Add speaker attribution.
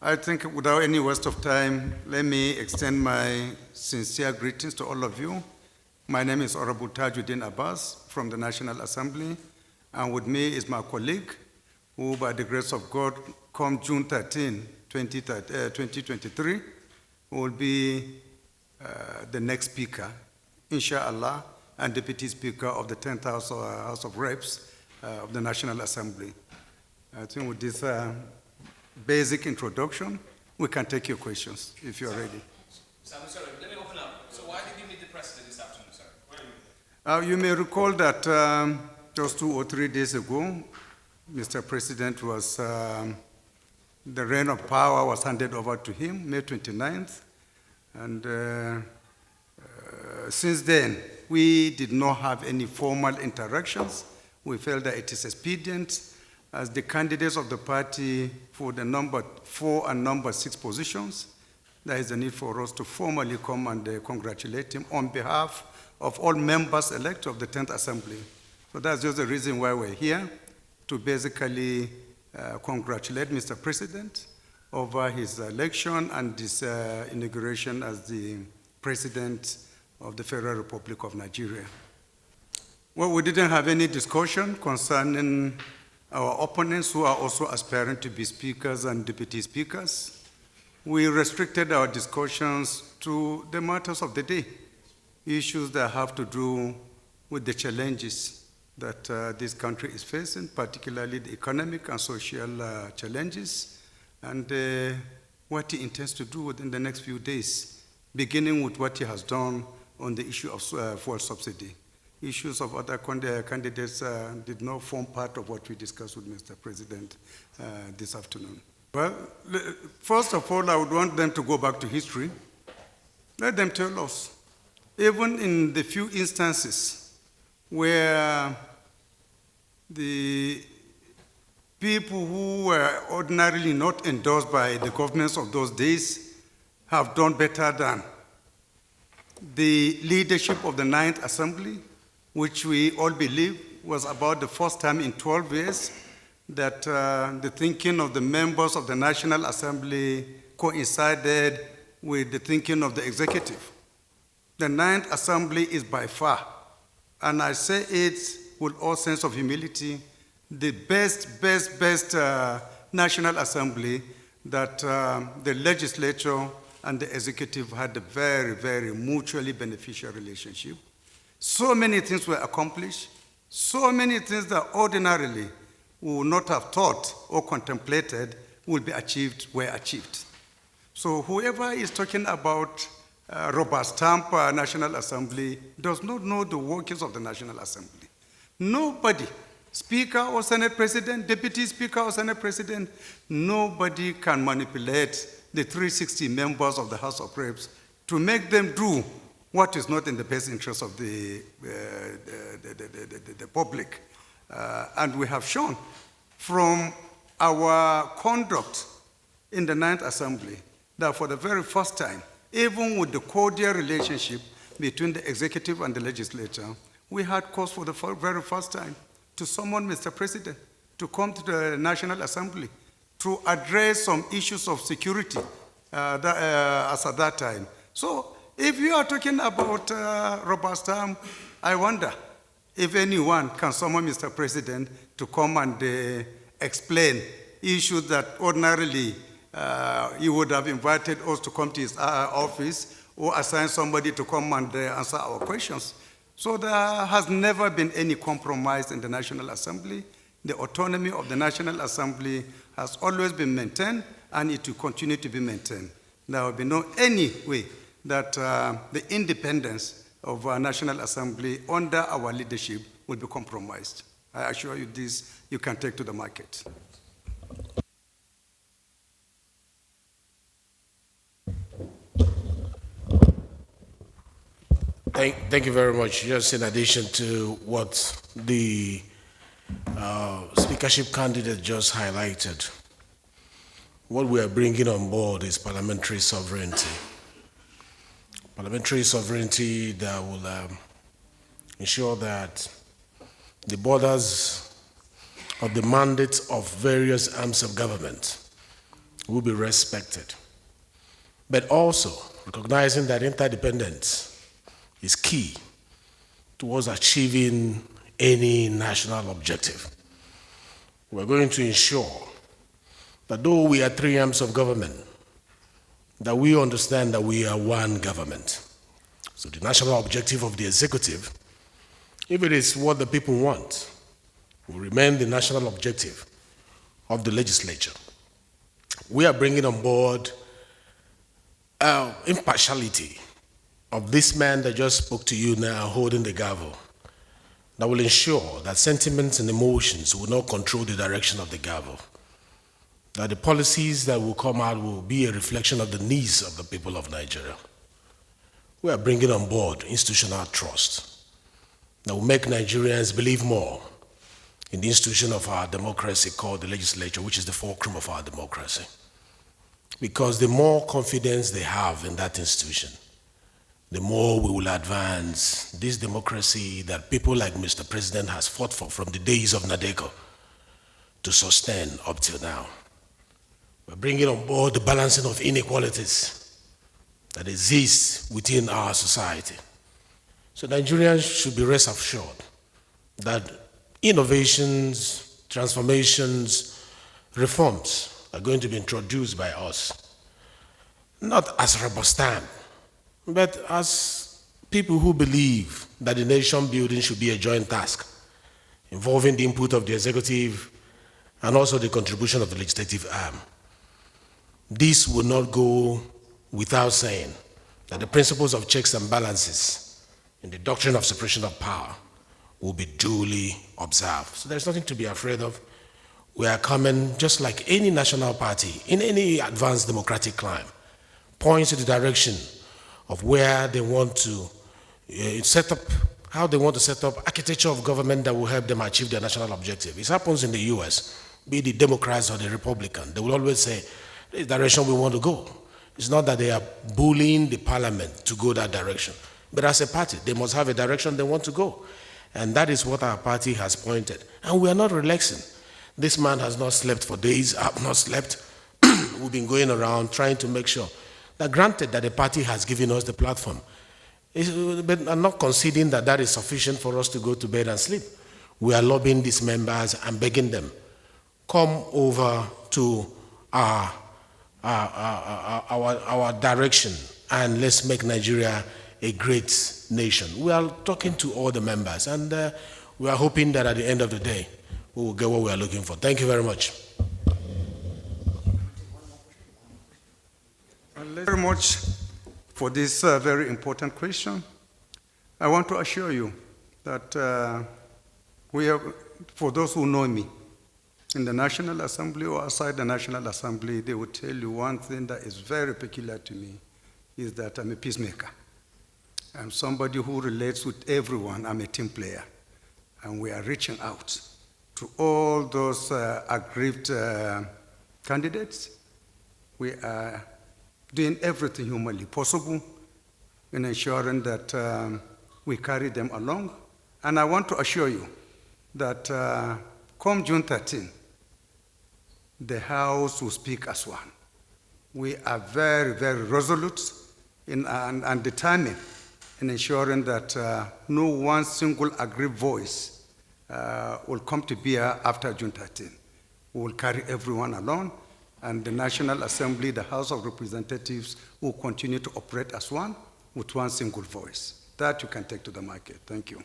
Speaker 1: I think without any waste of time, let me extend my sincere greetings to all of you. My name is Honorable Tajuddin Abbas from the National Assembly, and with me is my colleague, who by the grace of God, come June 13, 2023, will be the next speaker, inshallah, and Deputy Speaker of the 10th House of Reps of the National Assembly. I think with this basic introduction, we can take your questions if you're ready.
Speaker 2: Sorry, let me open up. So why did you meet the President this afternoon, sir?
Speaker 1: You may recall that just 2 or 3 days ago, Mr. President was, the reign of power was handed over to him, May 29th, and since then, we did not have any formal interactions. We felt that it is expedient as the candidates of the party for the number 4 and number 6 positions. There is a need for us to formally come and congratulate him on behalf of all members-elect of the 10th Assembly. So that's just the reason why we're here, to basically congratulate Mr. President over his election and his inauguration as the President of the Federal Republic of Nigeria. Well, we didn't have any discussion concerning our opponents who are also aspiring to be speakers and deputy speakers. We restricted our discussions to the matters of the day, issues that have to do with the challenges that this country is facing, particularly the economic and social challenges, and what he intends to do within the next few days, beginning with what he has done on the issue of fuel subsidy. Issues of other candidates did not form part of what we discussed with Mr. President this afternoon. Well, first of all, I would want them to go back to history. Let them tell us, even in the few instances where the people who were ordinarily not endorsed by the governments of those days have done better than the leadership of the 9th Assembly, which we all believe was about the first time in 12 years that the thinking of the members of the National Assembly coincided with the thinking of the executive. The 9th Assembly is by far, and I say it with all sense of humility, the best National Assembly that the legislature and the executive had a very mutually beneficial relationship. So many things were accomplished, so many things that ordinarily we would not have thought or contemplated would be achieved were achieved. So whoever is talking about rubber stamp National Assembly does not know the workings of the National Assembly. Nobody, Speaker or Senate President, Deputy Speaker or Senate President, nobody can manipulate the 360 members of the House of Reps to make them do what is not in the best interest of the public. And we have shown from our conduct in the 9th Assembly that for the very first time, even with the cordial relationship between the executive and the legislature, we had cause for the very first time to summon Mr. President to come to the National Assembly to address some issues of security as at that time. So if you are talking about rubber stamp, I wonder if anyone can summon Mr. President to come and explain issues that ordinarily he would have invited us to come to his office or assign somebody to come and answer our questions. So there has never been any compromise in the National Assembly. The autonomy of the National Assembly has always been maintained, and it will continue to be maintained. There will be no any way that the independence of our National Assembly under our leadership will be compromised. I assure you this, you can take to the market.
Speaker 3: Thank you very much. Just in addition to what the speakership candidate just highlighted, what we are bringing on board is parliamentary sovereignty. Parliamentary sovereignty that will ensure that the borders of the mandates of various arms of government will be respected. But also recognizing that interdependence is key towards achieving any national objective. We're going to ensure that though we are three arms of government, that we understand that we are one government. So the national objective of the executive, if it is what the people want, will remain the national objective of the legislature. We are bringing on board impartiality of this man that just spoke to you now holding the gavel, that will ensure that sentiments and emotions will not control the direction of the gavel, that the policies that will come out will be a reflection of the needs of the people of Nigeria. We are bringing on board institutional trust that will make Nigerians believe more in the institution of our democracy called the legislature, which is the fulcrum of our democracy. Because the more confidence they have in that institution, the more we will advance this democracy that people like Mr. President has fought for from the days of Nadeko to sustain up till now. We're bringing on board the balancing of inequalities that exist within our society. So Nigerians should be rest assured that innovations, transformations, reforms are going to be introduced by us, not as rubber stamp, but as people who believe that the nation building should be a joint task, involving the input of the executive and also the contribution of the legislative arm. This will not go without saying that the principles of checks and balances in the doctrine of separation of power will be duly observed. So there's nothing to be afraid of. We are coming, just like any national party in any advanced democratic climate, points to the direction of where they want to set up, how they want to set up architecture of government that will help them achieve their national objective. It happens in the US, be the Democrats or the Republicans. They will always say, this is the direction we want to go. It's not that they are bullying the parliament to go that direction, but as a party, they must have a direction they want to go. And that is what our party has pointed. And we are not relaxing. This man has not slept for days. I've not slept. We've been going around trying to make sure that, granted that the party has given us the platform, but I'm not conceding that that is sufficient for us to go to bed and sleep. We are lobbying these members and begging them, come over to our direction and let's make Nigeria a great nation. We are talking to all the members, and we are hoping that at the end of the day, we will get what we are looking for. Thank you very much.
Speaker 1: Thank you very much for this very important question. I want to assure you that we have, for those who know me, in the National Assembly or outside the National Assembly, they will tell you one thing that is very peculiar to me, is that I'm a peacemaker. I'm somebody who relates with everyone. I'm a team player. And we are reaching out to all those aggrieved candidates. We are doing everything humanly possible in ensuring that we carry them along. And I want to assure you that come June 13, the House will speak as one. We are very, very resolute and determined in ensuring that no one single aggrieved voice will come to bear after June 13. We will carry everyone along, and the National Assembly, the House of Representatives, will continue to operate as one with one single voice. That you can take to the market. Thank you.